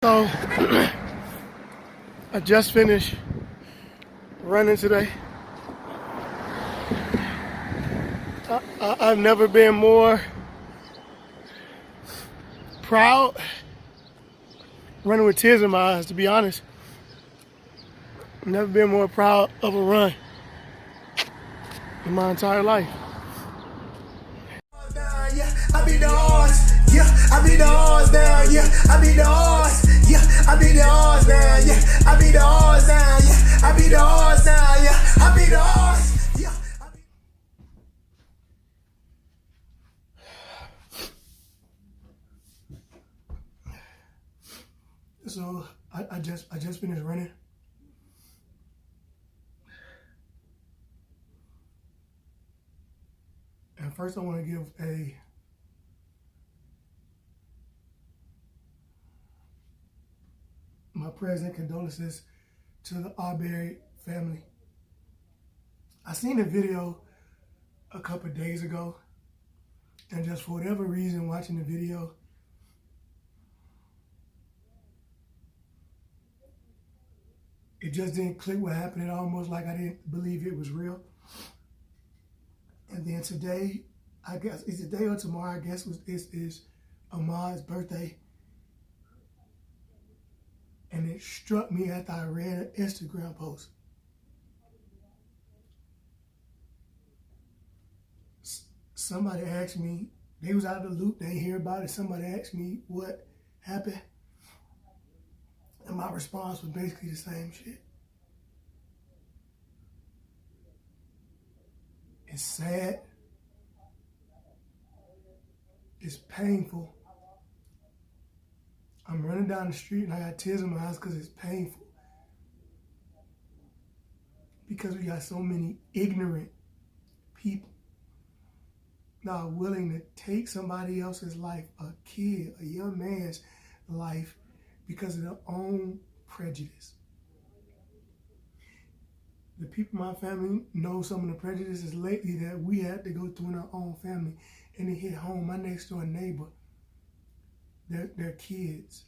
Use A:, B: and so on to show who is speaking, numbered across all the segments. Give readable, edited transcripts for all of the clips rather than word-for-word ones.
A: So I just finished running today. I've never been more proud, running with tears in my eyes, to be honest. Never been more proud of a run in my entire life.
B: I beat the odds, yeah. I beat the odds down, yeah. I beat the odds, yeah. I beat the odds down, yeah. I beat the odds down, yeah. I beat the odds down, yeah. I beat the odds, yeah.
A: So I just finished running. And first I want to give my present condolences to the Arbery family. I seen a video a couple of days ago, and just for whatever reason, watching the video, it just didn't click what happened. It almost like I didn't believe it was real. And then today, I guess, is today or tomorrow, I guess is Ahmaud's birthday. And it struck me after I read an Instagram post. Somebody asked me, they was out of the loop, they hear about it. Somebody asked me what happened. And my response was basically the same shit. It's sad. It's painful. I'm running down the street and I got tears in my eyes because it's painful. Because we got so many ignorant people not willing to take somebody else's life, a kid, a young man's life, because of their own prejudice. The people in my family know some of the prejudices lately that we had to go through in our own family. And it hit home. My next door neighbor, their kids.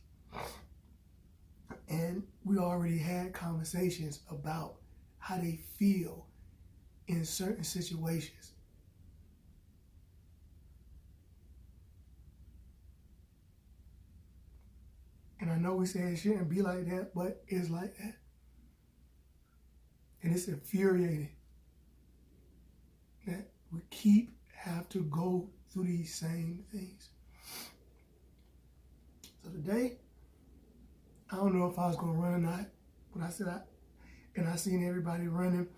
A: And we already had conversations about how they feel in certain situations. And I know we say it shouldn't be like that, but it's like that. And it's infuriating that we have to go through these same things. So today, I don't know if I was gonna run or not, but I said I seen everybody running,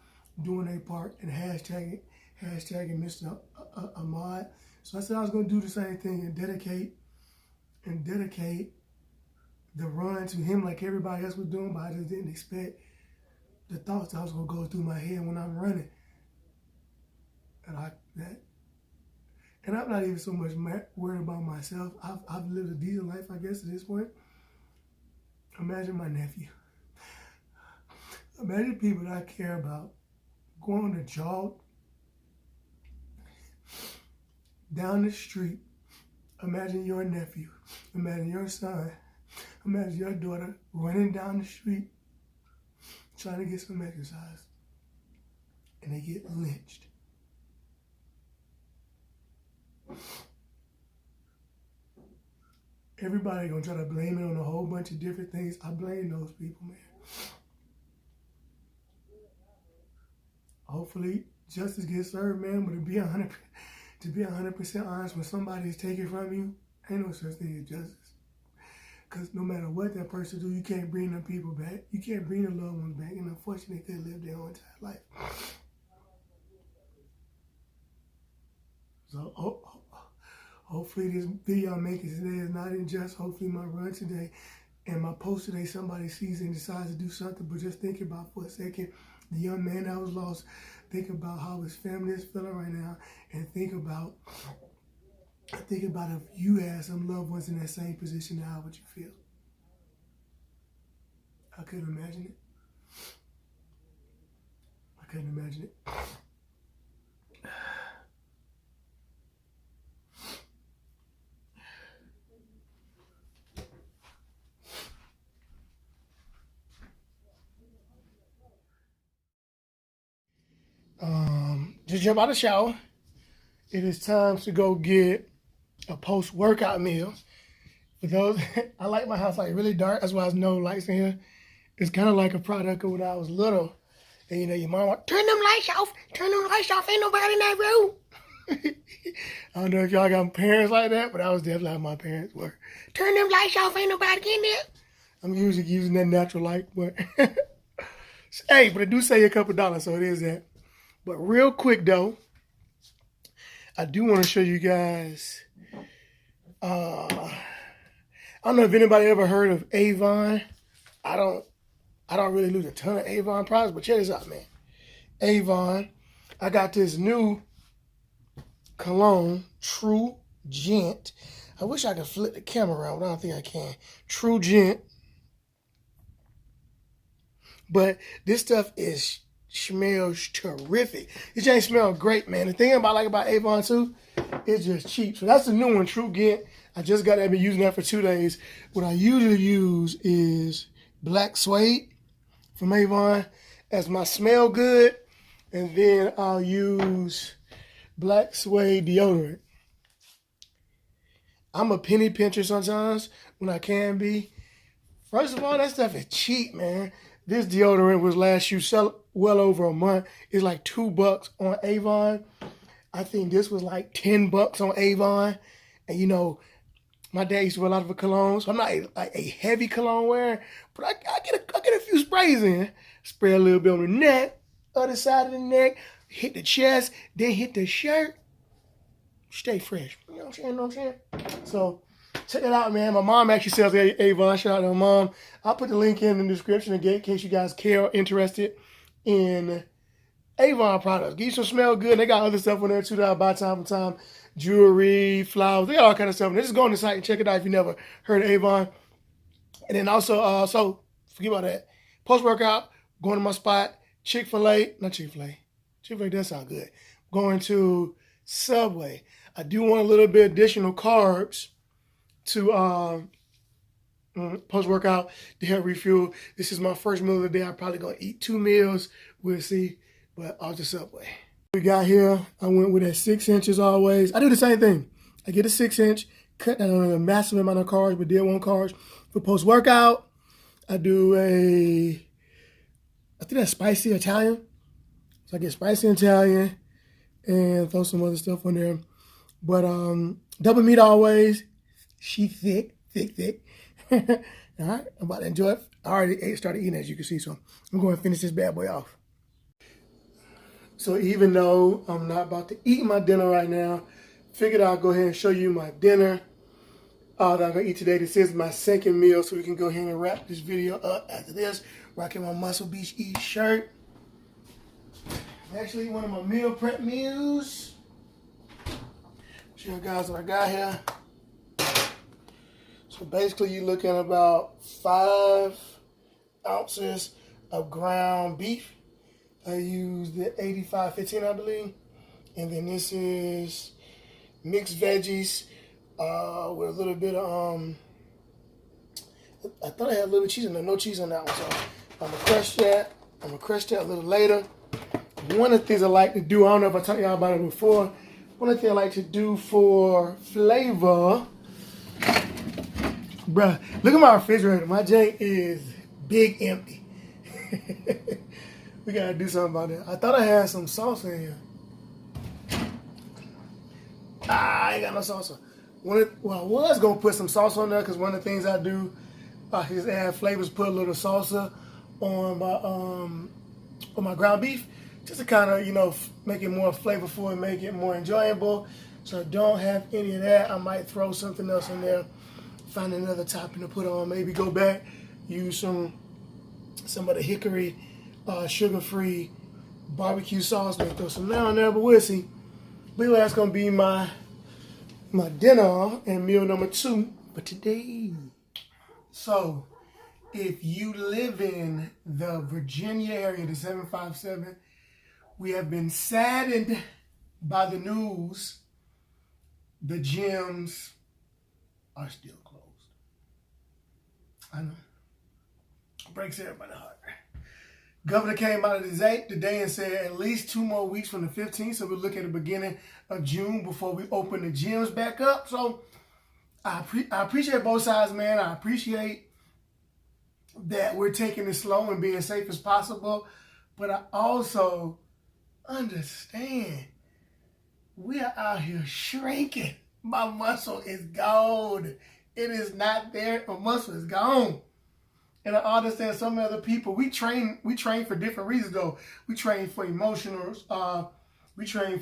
A: doing their part, and hashtagging Mr. Ahmaud. So I said I was gonna do the same thing and dedicate the run to him like everybody else was doing, but I just didn't expect the thoughts that was gonna go through my head when I'm running. And I'm not even so much worried about myself. I've lived a decent life, I guess, at this point. Imagine my nephew. Imagine people that I care about going on a jog down the street. Imagine your nephew. Imagine your son. Imagine your daughter running down the street trying to get some exercise. And they get lynched. Everybody gonna try to blame it on a whole bunch of different things. I blame those people, man. Hopefully, justice gets served, man. But to be 100% honest, when somebody is taken from you, ain't no such thing as justice. Because no matter what that person do, you can't bring them people back. You can't bring the loved ones back. And unfortunately, they could live their whole entire life. So hopefully this video I'm making today is not unjust. Hopefully my run today and my post today, somebody sees and decides to do something. But just think about for a second, the young man that was lost. Think about how his family is feeling right now. And think about if you had some loved ones in that same position, how would you feel? I couldn't imagine it. I couldn't imagine it. just jumped out of the shower. It is time to go get a post-workout meal. For those, I like my house like really dark. That's why there's no lights in here. It's kind of like a product of when I was little. And you know, your mom like, turn them lights off. Turn them lights off. Ain't nobody in that room. I don't know if y'all got parents like that, but I was definitely how my parents were. Turn them lights off. Ain't nobody in there. I'm usually using that natural light, but hey, but it do save you a couple dollars, so it is that. But real quick though, I do want to show you guys. I don't know if anybody ever heard of Avon. I don't really use a ton of Avon products, but check this out, man. Avon, I got this new cologne, True Gent. I wish I could flip the camera around, but I don't think I can. True Gent. But this stuff smells terrific. It just smells great, man. The thing I like about Avon too, it's just cheap. So that's the new one, True Gent. I just got that. I've been using that for 2 days. What I usually use is Black Suede from Avon as my smell good. And then I'll use Black Suede deodorant. I'm a penny pincher sometimes when I can be. First of all, that stuff is cheap, man. This deodorant was last you sell well over a month. It's like $2 on Avon. I think this was like $10 on Avon. And you know, my dad used to wear a lot of cologne, so I'm not a heavy cologne wearer, but I get a few sprays in. Spray a little bit on the neck, other side of the neck, hit the chest, then hit the shirt. Stay fresh. You know what I'm saying? So check it out, man. My mom actually sells Avon. Shout out to my mom. I'll put the link in the description again in case you guys care or interested in Avon products. Get you some smell good. They got other stuff on there too that I buy time to time. Jewelry, flowers, they got all kind of stuff. Just go on the site and check it out if you never heard of Avon. And then also, so forget about that. Post-workout, going to my spot, Chick-fil-A, not Chick-fil-A. Chick-fil-A does sound good. Going to Subway. I do want a little bit additional carbs to post-workout to help refuel. This is my first meal of the day. I'm probably going to eat 2 meals. We'll see, but I'll just Subway. We got here, I went with that 6 inches always. I do the same thing. I get a 6-inch, cut down on a massive amount of carbs, but did want carbs. For post-workout, I do I think that's spicy Italian. So I get spicy Italian and throw some other stuff on there. But double meat always. She thick. All right, I'm about to enjoy it. I already started eating, as you can see, so I'm going to finish this bad boy off. So even though I'm not about to eat my dinner right now, figured I'll go ahead and show you my dinner that I'm going to eat today. This is my second meal, so we can go ahead and wrap this video up after this. Rocking my Muscle Beach Eat shirt. Actually, one of my meal prep meals. Show you guys what I got here. So basically, you're looking at about 5 ounces of ground beef. I used the 85-15, I believe. And then this is mixed veggies with a little bit of, I thought I had a little cheese on there. No cheese on that one. So I'm going to crush that. I'm going to crush that a little later. One of the things I like to do, I don't know if I talked to y'all about it before. One of the things I like to do for flavor, bruh, look at my refrigerator. My jank is big empty. We gotta do something about that. I thought I had some salsa in here. I ain't got no salsa. Well, I was gonna put some salsa on there because one of the things I do is add flavors, put a little salsa on my ground beef, just to kind of, you know, make it more flavorful and make it more enjoyable. So I don't have any of that. I might throw something else in there, find another topping to put on. Maybe go back, use some of the hickory sugar-free barbecue sauce. Maybe throw some now and there, but we'll see. But anyway, that's gonna be my dinner and meal number 2 for today. So if you live in the Virginia area, the 757, we have been saddened by the news. The gyms are still closed. I know. Breaks everybody's heart. Governor came out of today and said at least 2 more weeks from the 15th. So we're looking at the beginning of June before we open the gyms back up. So I appreciate both sides, man. I appreciate that we're taking it slow and being safe as possible. But I also understand we are out here shrinking. My muscle is gone. It is not there. My muscle is gone. And I understand some other people, we train for different reasons though. We train for emotional reasons. We train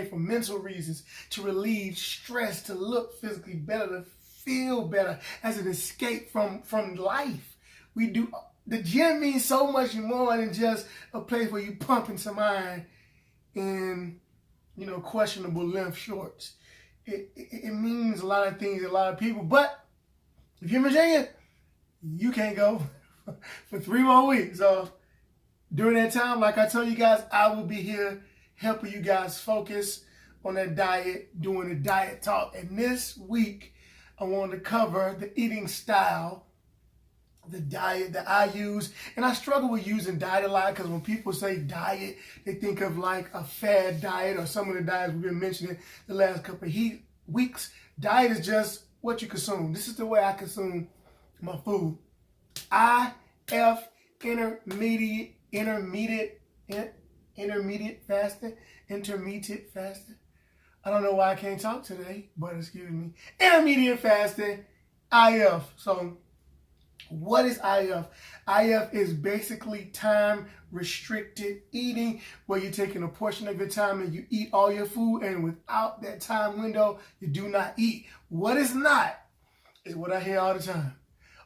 A: for mental reasons, to relieve stress, to look physically better, to feel better, as an escape from life. We do. The gym means so much more than just a place where you pumping some iron in, questionable length shorts. It means a lot of things to a lot of people. But if you're in Virginia, you can't go for 3 more weeks. So during that time, like I told you guys, I will be here helping you guys focus on that diet, doing the diet talk. And this week, I want to cover the eating style, the diet that I use. And I struggle with using diet a lot because when people say diet, they think of like a fad diet or some of the diets we've been mentioning the last couple of weeks. Diet is just what you consume. This is the way I consume my food. IF, intermediate fasting. I don't know why I can't talk today, but excuse me. Intermediate fasting, IF. So what is IF? IF is basically time restricted eating, where you're taking a portion of your time and you eat all your food, and without that time window, you do not eat. What is not is what I hear all the time.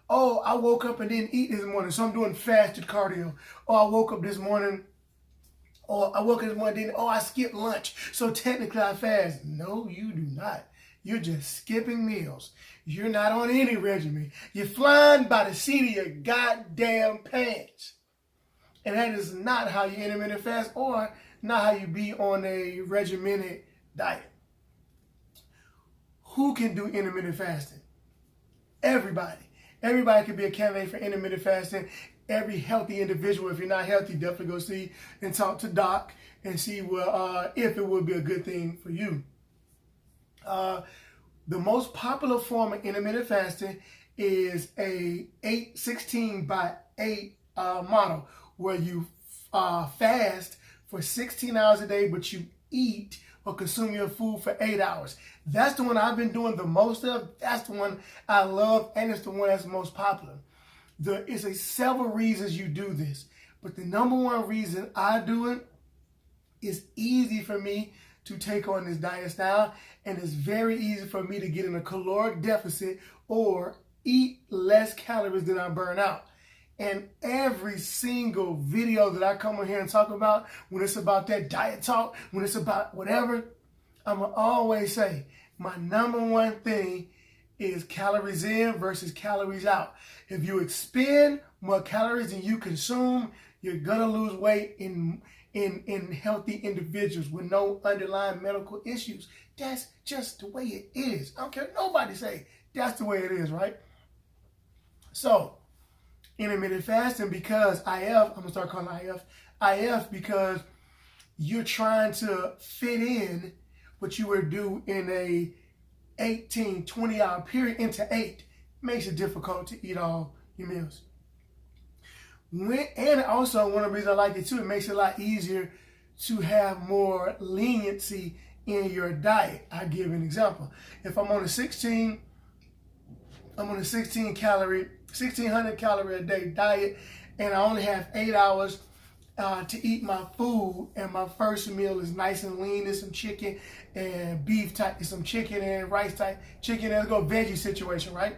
A: Oh, I woke up and didn't eat this morning, so I'm doing fasted cardio. Or I woke up this morning, I skipped lunch, so technically I fast. No, you do not. You're just skipping meals. You're not on any regimen. You're flying by the seat of your goddamn pants. And that is not how you intermittent fast, or not how you be on a regimented diet. Who can do intermittent fasting? Everybody. Everybody can be a candidate for intermittent fasting. Every healthy individual. If you're not healthy, definitely go see and talk to doc and see if it would be a good thing for you. The most popular form of intermittent fasting is a 16 by 8 model, where you fast for 16 hours a day, but you eat or consume your food for 8 hours. That's the one I've been doing the most of. That's the one I love, and it's the one that's most popular. There is several reasons you do this, but the number one reason I do it is easy for me to take on this diet style, and it's very easy for me to get in a caloric deficit or eat less calories than I burn out. And every single video that I come on here and talk about, when it's about that diet talk, when it's about whatever, I'm going to always say my number one thing is calories in versus calories out. If you expend more calories than you consume, you're going to lose weight in healthy individuals with no underlying medical issues. That's just the way it is. I don't care what nobody say. That's the way it is, right? So, intermittent fasting, because I'm going to start calling IF because you're trying to fit in what you would do in a 18, 20 hour period into 8. Makes it difficult to eat all your meals. And also, one of the reasons I like it too, it makes it a lot easier to have more leniency in your diet. I give an example. If I'm on a 1600 calorie a day diet, and I only have 8 hours to eat my food, and my first meal is nice and lean, there's some chicken and beef type, there's some chicken and rice type, chicken, let's go veggie situation, right?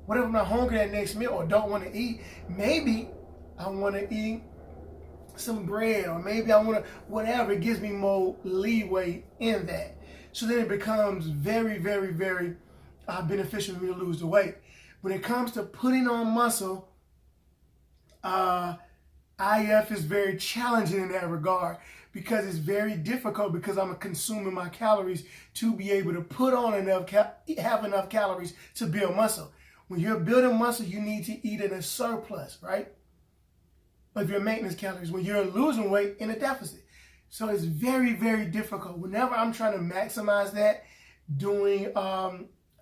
A: What if I'm not hungry that next meal or don't want to eat? Maybe I want to eat some bread, or maybe I want to, whatever, it gives me more leeway in that. So then it becomes very, very, very beneficial for me to lose the weight. When it comes to putting on muscle, IF is very challenging in that regard, because it's very difficult, because I'm consuming my calories to be able to put on have enough calories to build muscle. When you're building muscle, you need to eat in a surplus, right, of your maintenance calories. When you're losing weight, in a deficit. So it's very, very difficult. Whenever I'm trying to maximize that, doing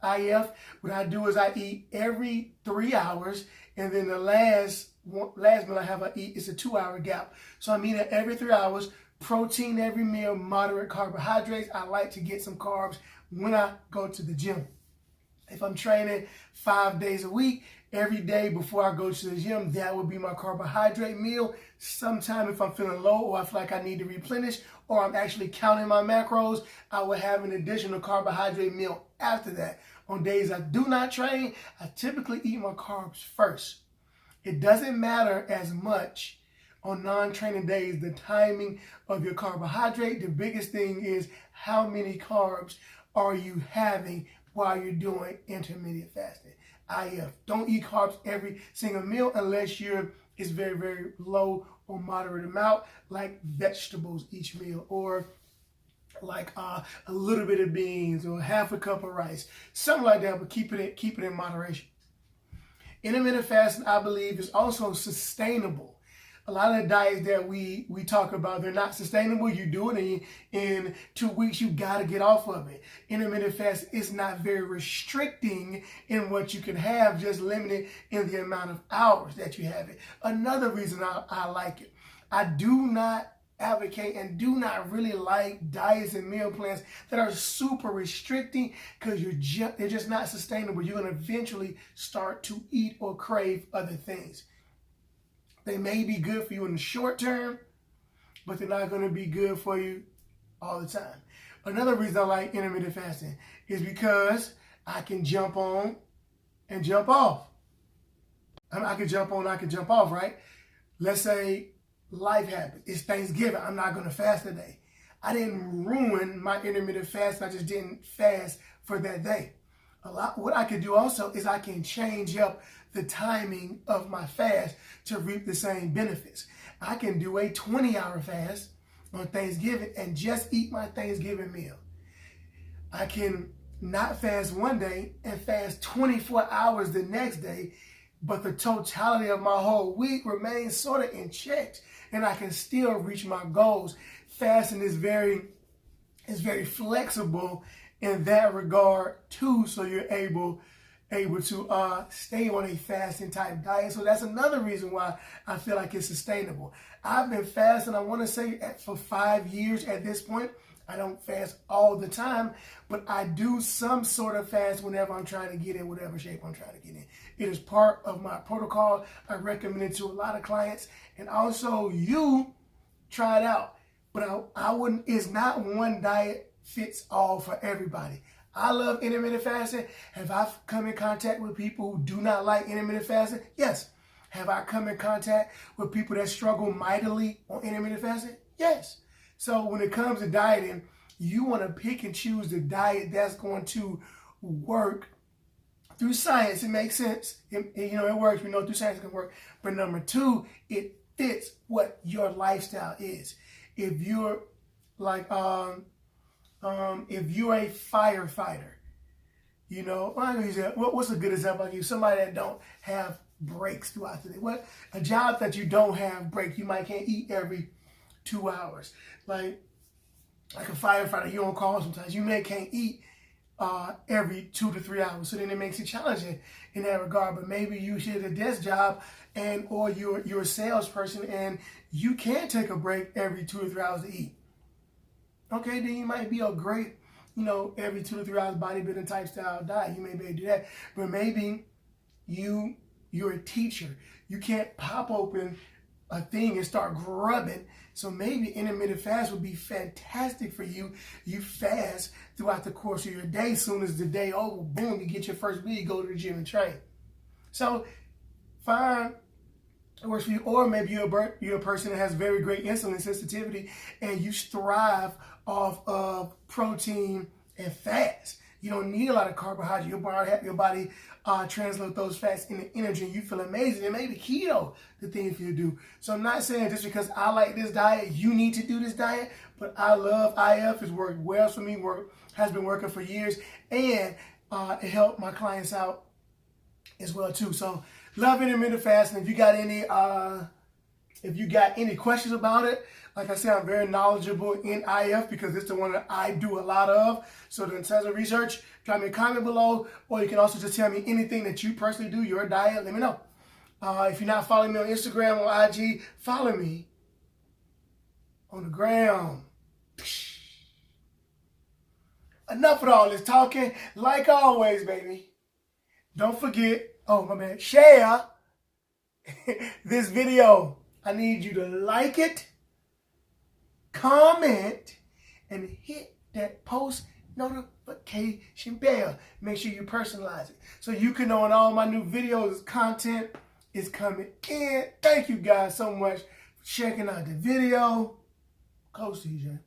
A: IF, what I do is I eat every 3 hours, and then the last meal I have I eat is a 2-hour gap. So I'm eating every 3 hours, protein every meal, moderate carbohydrates. I like to get some carbs when I go to the gym. If I'm training 5 days a week, every day before I go to the gym, that would be my carbohydrate meal. Sometime if I'm feeling low or I feel like I need to replenish or I'm actually counting my macros, I will have an additional carbohydrate meal after that. On days I do not train, I typically eat my carbs first. It doesn't matter as much on non-training days, the timing of your carbohydrate. The biggest thing is how many carbs are you having while you're doing intermittent fasting, IF. Don't eat carbs every single meal unless it's very, very low or moderate amount, like vegetables each meal, or like a little bit of beans or half a cup of rice, something like that, but keep it in moderation. Intermittent fasting, I believe, is also sustainable. A lot of the diets that we talk about, they're not sustainable. You do it in 2 weeks, you got to get off of it. Intermittent fasting is not very restricting in what you can have, just limited in the amount of hours that you have it. Another reason I like it, I do not advocate and do not really like diets and meal plans that are super restricting, because they're just not sustainable. You're going to eventually start to eat or crave other things. They may be good for you in the short term, but they're not going to be good for you all the time. Another reason I like intermittent fasting is because I can jump on and jump off. I can jump on, I can jump off, right? Let's say life happens. It's Thanksgiving. I'm not going to fast today. I didn't ruin my intermittent fast. I just didn't fast for that day. What I can do also is I can change up the timing of my fast to reap the same benefits. I can do a 20-hour fast on Thanksgiving and just eat my Thanksgiving meal. I can not fast one day and fast 24 hours the next day, but the totality of my whole week remains sort of in check, and I can still reach my goals. Fasting is very flexible in that regard too, so you're able to stay on a fasting type diet. So that's another reason why I feel like it's sustainable. I've been fasting, I want to say, for 5 years at this point. I don't fast all the time, but I do some sort of fast whenever I'm trying to get in whatever shape I'm trying to get in. It is part of my protocol. I recommend it to a lot of clients, and also you try it out. But I wouldn't. It's not one diet fits all for everybody. I love intermittent fasting. Have I come in contact with people who do not like intermittent fasting? Yes. Have I come in contact with people that struggle mightily on intermittent fasting? Yes. So when it comes to dieting, you want to pick and choose the diet that's going to work through science. It makes sense. It works. We know through science it can work. But number two, it fits what your lifestyle is. If you're like, if you're a firefighter, what's a good example? Like you, somebody that don't have breaks throughout the day. What a job that you don't have break. You might can't eat every 2 hours. Like a firefighter, you're on call sometimes. You can't eat every 2 to 3 hours. So then it makes it challenging in that regard. But maybe you should a desk job or you're a salesperson and you can take a break every 2 or 3 hours to eat. Okay, then you might be a great, every 2 to 3 hours bodybuilding type style diet. You may be able to do that. But maybe you're a teacher. You can't pop open a thing and start grubbing. So maybe intermittent fast would be fantastic for you. You fast throughout the course of your day. As soon as the day over, boom, you get your first meal, you go to the gym and train. So fine, it works for you. Or maybe you're a person that has very great insulin sensitivity and you thrive off of protein and fats. You don't need a lot of carbohydrate. Your body translate those fats into energy and you feel amazing. And maybe keto, the thing for you to do. So I'm not saying just because I like this diet, you need to do this diet, but I love IF. It's worked well for me, has been working for years, and it helped my clients out as well too. So love intermittent fasting. If you got any questions about it, like I said, I'm very knowledgeable in IF because it's the one that I do a lot of. So in terms of research, drop me a comment below, or you can also just tell me anything that you personally do, your diet, let me know. If you're not following me on Instagram or IG, follow me on the gram. Enough of all this talking. Like always, baby, don't forget, share this video. I need you to like it, comment, and hit that post notification bell. Make sure you personalize it so you can know when all my new videos, content is coming in. Thank you guys so much for checking out the video. Coach CJ.